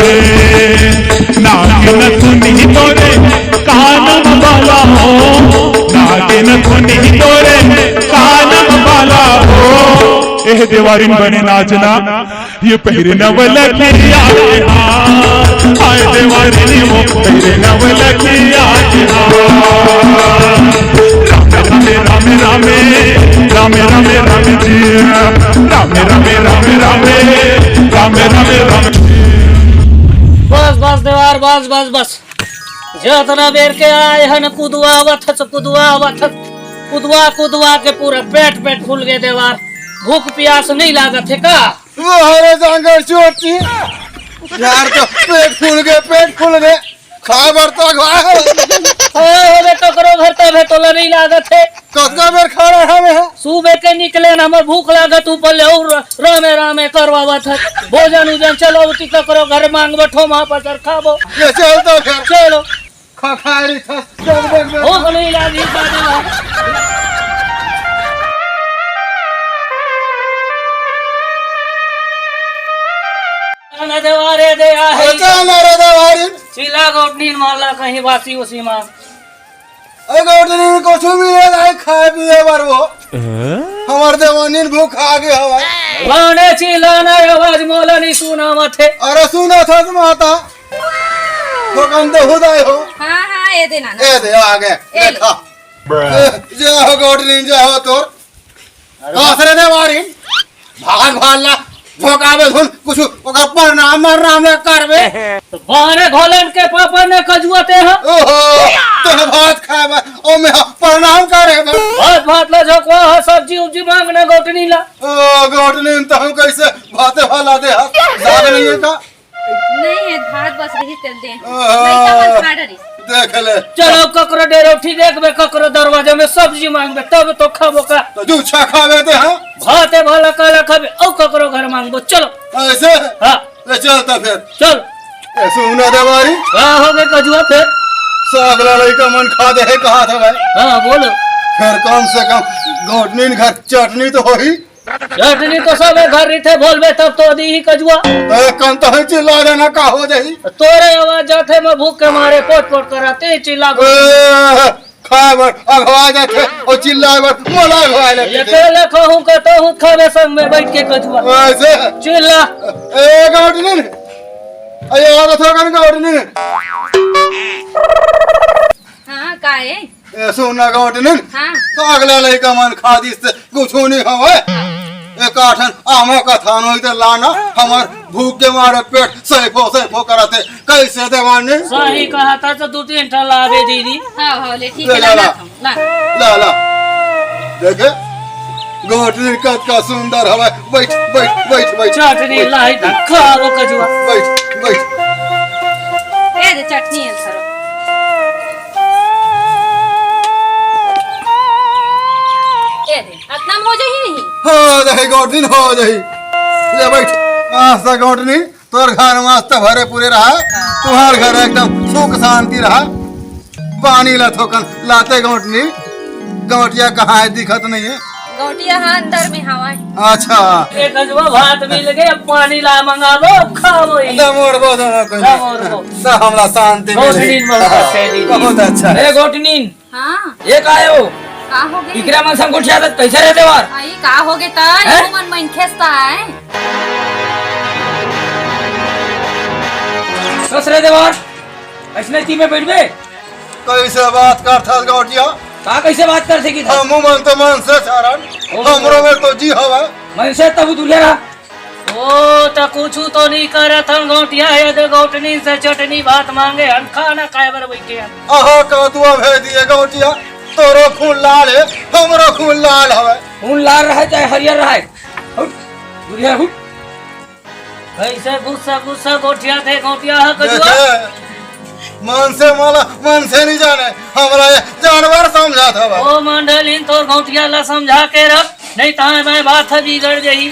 रे नागिन धुनी तोरे कानम वाला हो नागिन धुनी तोरे कानम वाला हो एह देवारिन बने नाचना ये पहरे नवल किया आए देवारिन वो पहरे नवल किया रामे रामे रामे रामे रामे रामे जी रामे रामे रामे रामे रामे रामे रामे बस बस देवार बस बस बस जतना बेर के आए हन कुदवा कुदवा के पूरा पेट फूल गए देवार भूख प्यास नहीं लागत है का वो हरे जांगर चोटी यार तो पेट फूल गए खा बरता होवे तो करो भरता भेटोला नहीं लागत है कतना बेर खा रहा हमें सुबह के निकले न हमर भूख लागत ऊपर ले और रामे रामे करवावत है भोजन उजन चलो उठी तो करो घर मांग बैठो वहां पर खाबो ये चल तो फिर चलो खाड़ी चल देख भूख नहीं लागी बाबा देवारे दे आहे मारे देवारी चिल्ला गोटनी मारला कहीं बासी उसी मां ए गोटनी को छुमी है खाए पिए बार वो हमार देवानी भूख आ गई हवा वाने चिल्लाना आवाज मोला नहीं सुना मथे अरे सुना था तुम आता तो कंदे हुदाई हो हां हां ए दे ना ए दे आ गए देखा जे हो गोटनी जे हो तोर आसरे देवारी भाग भाला भोकावे सुन कुछ ओका प्रणाम करबे तो बाने घोलन के पापा ने कजुआते हैं ओहो तो भात खाए ओ में प्रणाम करे भात ला झोकवा सब्जी उब्जी मांगने गोटनी ला ओ गोटनी तो हम कैसे भाते वाला दे जाग नहीं है का नहीं है भात बस रही चल दे नहीं तो मन खा डरी देख ले चलो ककरो डेरो उठी देखबे ककरो दरवाजे में सब्जी मांगबे तब तो खाबो का तो जूछा खावे ते हां भाते भला काला खाबे औ ककरो घर मांगबो चलो ऐसे हां ले चलता फिर चल ऐसे उना देवारी हां हो गए कजुआ फिर सागला लइका मन खा दे है कहा था भाई हां बोलो फिर कम से कम गोटनी घर चटनी तो होई चटनी तो सब घर रही थे बोलबे तब तो दी ही कजुआ कन तो चिल्ला देना का हो जाई तोरे आवाज जाते मैं भूख के मारे पोट कराते चिल्ला खाए बर अगवा जाते और चिल्लाए बर मोला अगवा ये लेते केले कहूं का तो हूं खावे संग में बैठ के कजुआ ऐसे चिल्ला ए गोटनी अरे आ तो कन गोटनी हां काए ए सोना गोटनी हां तो अगला लइका मन खा दी से कुछ नहीं हवे एक आठन आमो का थान होई तो लाना हमार भूख के मारे पेट सैफो करते कैसे देवानी सही कहा था तो 2-3 ठा लावे दीदी हां हां ले ठीक ले है ला ला ला देखे गोटनी का सुंदर हवे बैठ चटनी लाई खाओ कजुआ बैठ ए दे चटनी है सरो ए दे इतना हो जाई नहीं हो जाई गोटनी हो जाई ले बैठ आस्था गोटनी तोर घर मस्त भरे पूरे रहा तुम्हार घर एकदम सुख शांति रहा पानी ला थोकन लाते गोटनी गोटिया कहाँ है दिखत नहीं है गोटिया हां अंदर में हवा है अच्छा ए कजुआ भात मिल गए पानी ला मंगावो खाओ दमोर बोलो ना कोई ना हमरा शांति गोटनीन बहुत से दीदी बहुत अच्छा है ए गोटनीन हां ये काय हो का हो गए इकरा मन संग उठिया त कैसे रहते वार आई का हो गए ता हैं? ये मन मन खेसता है कस रहते वार ऐसने ती में बैठबे कैसे बात करता गोटिया का कैसे बात कर सकी था हम मन तो मन से चारण हमरो में तो जी हवा मन से तब दुलेरा ओ तो कुछ तो नहीं करत हम गोटिया है दे गोटनी से चटनी भात मांगे हम खाना खाए बर बैठे हैं आहा का दुआ भेज दिए गोटिया तोरो खून लाल है हमरो खून लाल हवे खून लाल रहे चाहे हरियर रहे हुट दुलिया हुट कैसे गुस्सा गोटिया थे गोटिया है कजुआ देखे मन से माला मन से नहीं जाने हमरा ये जानवर समझा था ओ मंडलीन तो गोटिया ला समझा के रख नहीं तो मैं बात है बिगड़ गई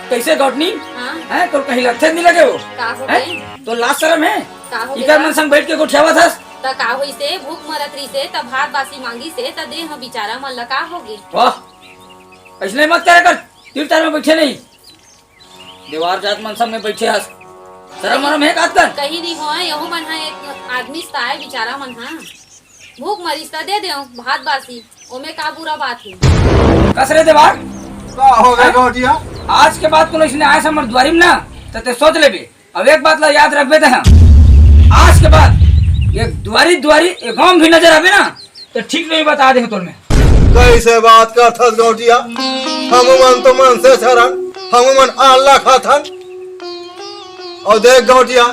कैसे गोटनी हां हैं तो कहीं लथे नहीं लगे हो का हो हैं? गए तो लास्ट शर्म है का हो इकर मन संग बैठ के गोठियावा था त का होई से भूख मरतरी से त भात बासी मांगी से त देह बेचारा मन लका होगे वाह ऐसने मत करे कर तीर तार में बैठे नहीं दीवार जात मन संग में बैठे हस शर्म मरम है कात कर कहीं नहीं हो यहू मन हा एक आदमी ताए बेचारा मन हा भूख मरीज ता दे देओ भात बासी ओमे का बुरा बात है। कसरे देवार का हो गया गौटिया? आज के बाद कोनो इसने आए समर द्वारी में ना तो ते सोच लेबे। अब एक बात ला याद रखबे ते हम आज के बाद ये द्वारी द्वारी ये गांव भी नजर आवे ना तो ठीक नहीं बता दे तोर में। कैसे बात करथस गौटिया? हम मन तो मन से शरण हम मन अल्लाह खाथन। और देख गौटिया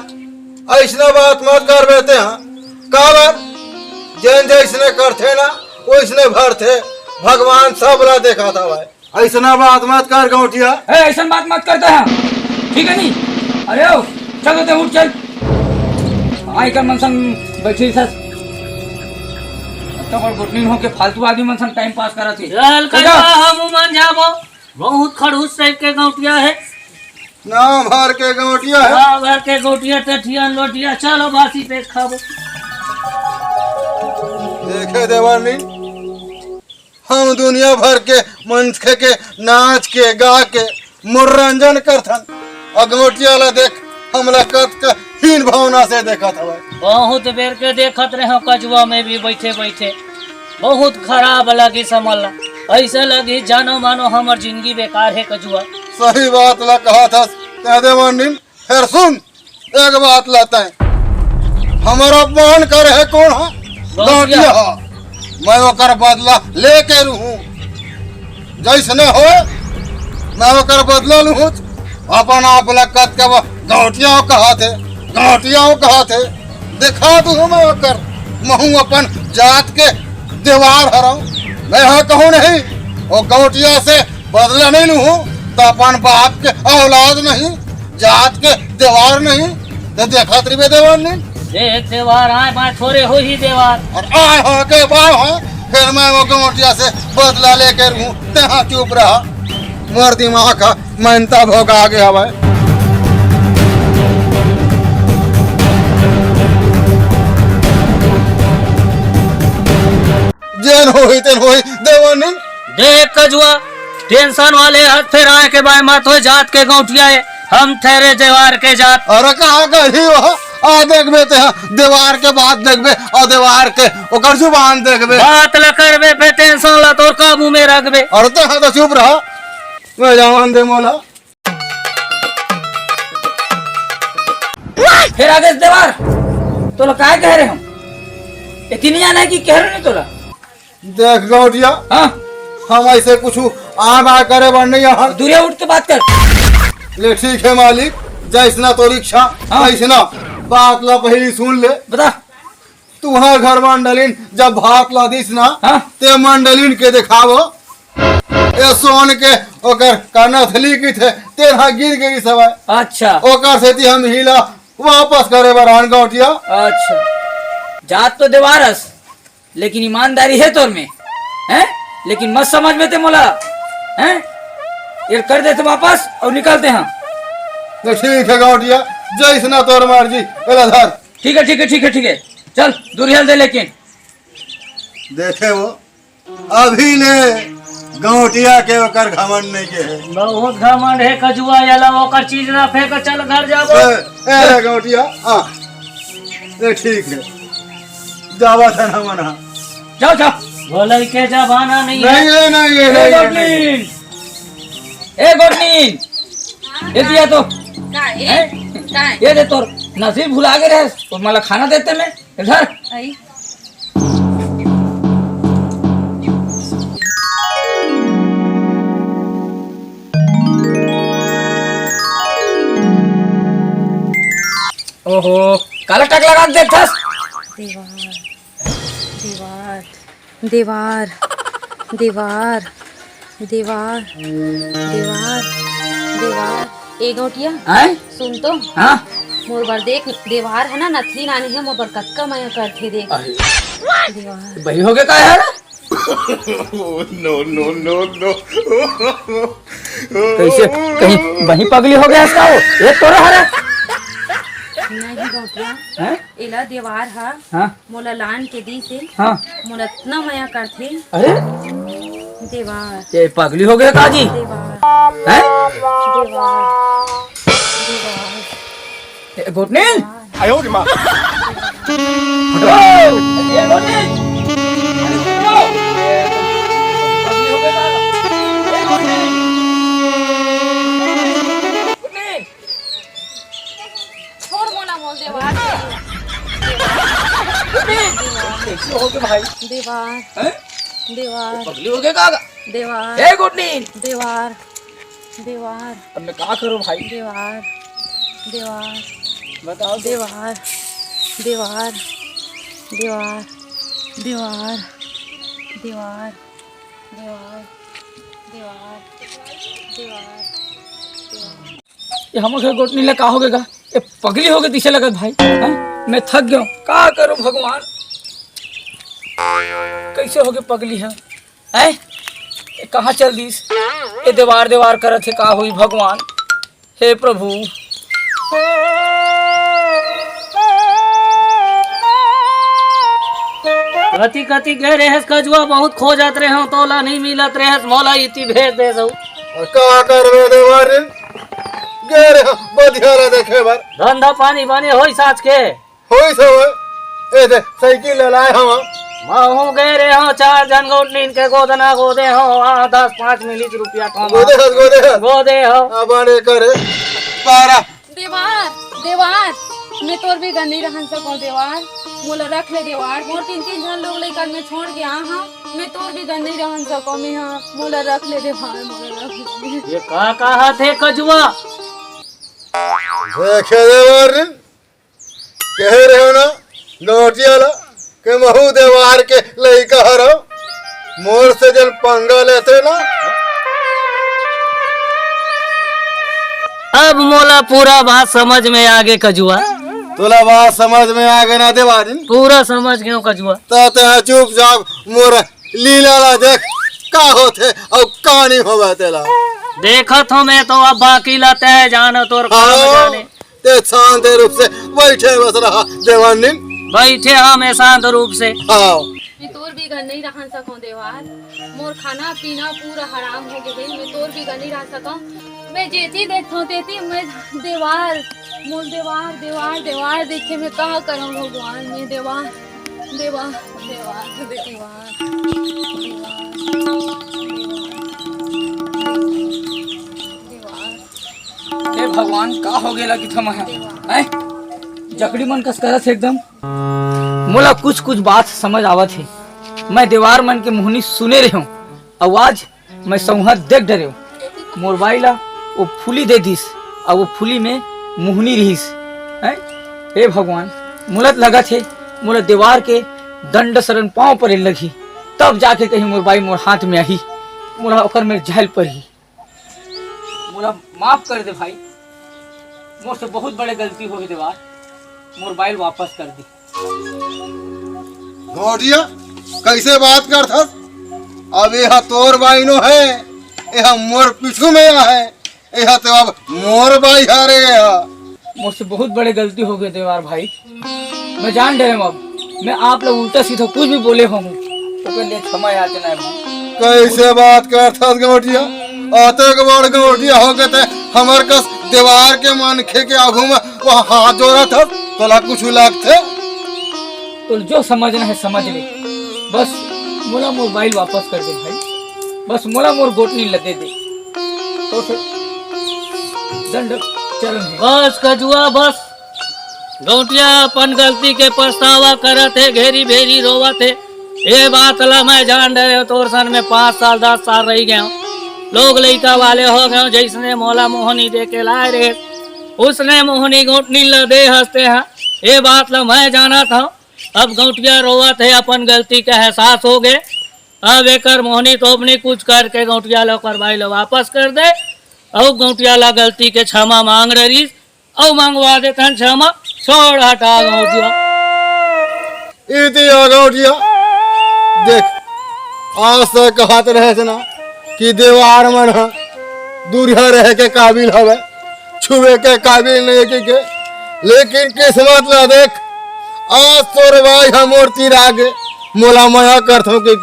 ऐसने बात मत कर बेते हैं काबर जैन जैसने करथे ना वैसने भरथे भगवान सब ला देखा था भाई। ऐसना बात मत कर गौटिया। ऐसा बात मत करते हैं ठीक है नहीं। अरे ओ चल तो उठ चल आई कर मनसन बैठी सस तो और गुटनी हो के फालतू आदमी मनसन टाइम पास करत है। चल कजवा हम मन जाबो बहुत खड़ूस टाइप के गौटिया है नाम भर के गौटिया है। गाँव भर के गौटिया टठियन लोटिया चलो बासी पेट खाबो। देखे देवानी हम दुनिया भर के मनखे के नाच के गा के मनोरंजन करथन और गौटिया ला देख हमला कत का हीन भावना से देखा था भाई। बहुत बेर के देखत रहे कजुआ में भी बैठे बैठे बहुत खराब लगी समझ ऐसे लगी जानो मानो हमार जिंदगी बेकार है कजुआ। सही बात ला कहा था देवानी। फिर सुन एक बात लाता है हमारा अपमान करे है कौन है? गौटिया। मैं ओकर बदला लेके रहूं जैसने हो मैं ओकर बदला लूं अपन आप लकत के गौटिया कहा थे दिखा दू मैं ओकर महू अपन जात के दीवार हराऊं। मैं यहाँ कहूँ नहीं वो गौटिया से बदला नहीं लूं तो अपन बाप के औलाद नहीं जात के दीवार नहीं तो देखा त्रिवे देवार नहीं देख देवार आए बाय थोड़े हो ही देवार और आए हो के बाय हो फिर मैं वो गौटिया से बदला लेके रहूं तहाँ चुप रहा मोर दिमाग का मनता भोगा गया भाई। जेन होई तेन होई देवानी। देख कजुआ टेंशन वाले हाथ फिर आए के बाय मत हो जात के गौटिया है हम ठहरे देवार के जात। अरे कहाँ गई वहाँ आ देखबे ते दीवार के बात देखबे और दीवार के ओकर जुबान देखबे बात ल करबे पे टेंशन ला तोर काबू में रखबे। और ते तो चुप रहा मैं जवान दे मोला। फिर आगे देवार तो लो काय कह रहे हम इतनी जाना कि कह रहे नहीं तोला। देख गौटिया हाँ हम ऐसे कुछ आ करे बन नहीं यहाँ दूरिया उठ के बात कर। ले ठीक है मालिक जैसना तो रिक्शा हाँ। ऐसना बात ला पहली सुन ले। बता तुम्हार घर मंडलिन जब भात ला दिस ना हाँ। ते मंडलिन के दिखावो ए सोन के ओकर कनथली की थे तेरा गिर गई सब अच्छा ओकर से ती हम हिला वापस करे बरान गौटिया। अच्छा जात तो देवारस लेकिन ईमानदारी है तोर में हैं लेकिन मत समझ में ते मोला हैं ये कर देते वापस और निकलते हैं। तो ठीक है गौटिया जैसना तोर मर्जी धर। ठीक है ठीक है ठीक है ठीक है चल दूरिया दे लेकिन देखे वो अभी ले गौटिया के ओकर घमंड नहीं के है। बहुत घमंड है कजुआ याला ओकर चीज ना फेंक चल घर जाबो। ए गौटिया हाँ ये ठीक है जावा था ना मना जाओ जाओ बोले के जमाना नहीं है। नहीं है नहीं ए है गोटलीन ए गोटलीन ये दिया तो का है हैं? का है ये दे तोर नसीब भुला के रहे तो मला खाना देते मैं इधर आई ओहो काला टक लगा के देख थस दीवार दीवार दीवार दीवार दीवार दीवार ए गौटिया हैं सुन तो हां मोर बर देख दीवार है ना नथली नानी है मोर बर कक्का माया करथे देख अरे दीवार बही हो गए का है no. कैसे कहीं वहीं पगली हो गया इसका वो ये तोरा हरा नहीं गौटिया हैं एला दीवार हा हां मोला लान के दी से हां मोला इतना माया करथे अरे दीवार ये पगली हो गया काजी दीवार हैं दीवार दीवार गोटनील आयो रे माँ ये गोटनील अभी हो गया ये गोटनील गोटनील छोड़ मोला मोल देवार कैसे हो गए भाई देवार हैं देवार पगली हो गए कागा देवार ए गोटनील देवार देवार अब मैं क्या करूं भाई देवार देवार बताओ देवार देवार देवार देवार देवार देवार देवार देवार ये हम घर गोटनील ने का हो गएगा ये पगली हो गई दिशा लगत भाई हैं मैं थक गया हूं का करूं भगवान कैसे हो गए पगली है हैं ये कहाँ चल दीस ये दीवार दीवार करत है का हुई भगवान हे प्रभु कति कति गए रेहस कजुआ बहुत खोजत रहे हो तोला नहीं मिलत रेहस मोला इति भेज दे दो और का करबे देवार गे रे बधिया रे देखे बार धंधा पानी बने होई साच के होई सब ए दे साइकिल लाए हम महू गए रे हो 4 जन गोटनीन के गोदना गोदे हो 10-5 मिली रुपया गोदे हो बने करे पारा देवार देवार मैं तोर भी गंदी रहन सको देवार मोला रख ले देवार मोर 3 जन लोग लेकर मैं छोड़ गया हाँ मैं तोर भी गंदी रहन सको मैं हाँ मोला रख ले देवार मोला रख ले ये का कहा थे कजुआ देखे देवार कह रहे हो ना गोटियाला के महू देवार के लइका हरो मोर से जल पंगा लेते ना अब मोला पूरा बात समझ में आ गए कजुआ तोला बात समझ में आ गए ना देवारी पूरा समझ गयो कजुआ तो चुपचाप मोर लीला ला देख का होते और का नहीं होगा तेला देखत हो मैं तो अब बाकी लाते है जानो तोर काम जाने ते शांत रूप से बैठे बस रहा देवानी बैठे हम शांत रूप से हाँ मैं तोर भी घर नहीं रह सको देवार मोर खाना पीना पूरा हराम हो गए मैं तोर भी घर नहीं रह सको मैं जेती देखो तेती मैं देवार मोर देवार देवार देवार देखे मैं कहा करूँ भगवान मैं देवार देवार देवार देवार देवार हे भगवान का हो गया कि थम है हैं जकड़ी मन कस करत है एकदम मोला कुछ कुछ बात समझ आवत है मैं दीवार मन के मुहनी सुने रहे हूँ आवाज मैं संहत देख डरे हूँ मोबाइल वो फूली दे दीस और वो फूली में मुहनी रहीस हैं हे भगवान मुलत लगा थे मोला दीवार के दंड शरण पाँव पर लगी तब जाके कहीं मोर बाई मोर हाथ में आई मोला ओकर में झल पड़ी मोला माफ कर दे भाई मोर से बहुत बड़े गलती हो गई दीवार मोबाइल वापस कर दी घोटिया कैसे बात करता अब यह तोर बाई नो है यह मोर पीछू में है यह तो अब मोर बाई हारे गया मुझसे बहुत बड़े गलती हो गई देवार भाई मैं जान डरे अब मैं आप लोग उल्टा सीधा कुछ भी बोले हूँ तो के लिए क्षमा याचना है भाई। कैसे बात करता घोटिया आते के बड़ घोटिया हो गए थे हमार कस दीवार के मन खे के आगू में वहाँ हाथ जोड़ा था तोला कुछ लगते तो जो समझना है समझ ले बस मोला मोबाइल वापस कर दे भाई बस मोला मोर गोटनी लगे दे तो फिर दंड चरण है बस कजुआ बस गौटिया अपन गलती के पछतावा करत है घेरी भेरी रोवत है ये बात ला मैं जान रहे तोर सन में 5 साल 10 साल रह गए लोग लड़का वाले हो गए जिसने मोला मोहनी दे के लाए रहे उसने मोहनी गोटनी ल दे हंसते हैं ये बात ला मैं जाना था अब गौटिया रोवत है अपन गलती का एहसास हो गए अब एक मोहनी तो अपनी कुछ करके गौटिया ला करवाई लो वापस कर दे और गौटिया ला गलती के क्षमा मांग रही और मंगवा देता क्षमा छोड़ हटा गौटिया इति गौटिया देख आज से कहत रहे थे ना कि दीवार मन दूरिया रह के काबिल हवे छुए के काबिल नहीं के लेकिन किस्मत ला देख आज तोर भाई हमोर तीर आगे मोला माया करथो के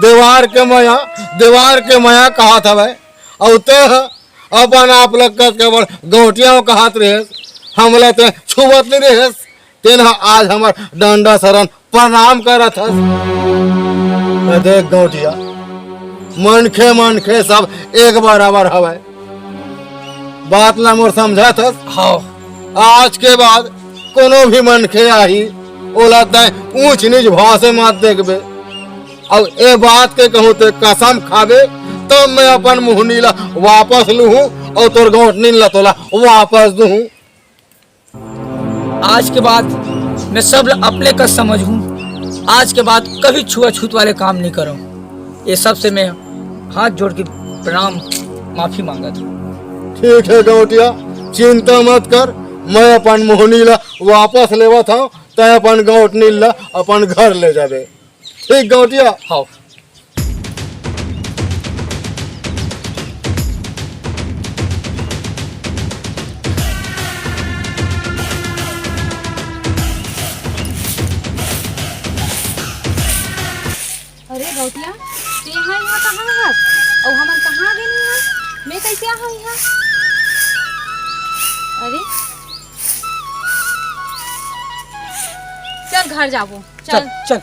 दीवार के माया कहा था भाई और तो अपन आप लोग के बड़ गौटिया कहात रहे हमला ते छुवत नहीं रहेस तेन आज हमार डंडा शरण प्रणाम करत हस। देख गौटिया मनखे मनखे सब एक बराबर हवे बात ला मोर समझत हस। हाँ आज के बाद कोनो भी मनखे आही ओला तय ऊंच नीच भाव से मत देखबे। अब ए बात के कहूँ ते कसम खाबे तब मैं अपन मुहनी ला वापस लूहूं और तोर गौटनी ला तोला वापस दूहूं। आज के बाद मैं सब अपने का समझूं। आज के बाद कभी छुआछूत वाले काम नहीं करूं। ये सब से मैं हाथ जोड़ के प्रणाम माफी मांगा था। ठीक है गौटिया चिंता मत कर मैं अपन मोहनी ला वापस लेवा था तय अपन गौटनी ला अपन घर ले जाबे। ठीक गौटिया। हाँ अरे गौटिया ते यहाँ यहाँ कहाँ हस और हमन कहाँ गए यहाँ मैं कैसे आ हूँ यहाँ। अरे चल घर जाबो चल चल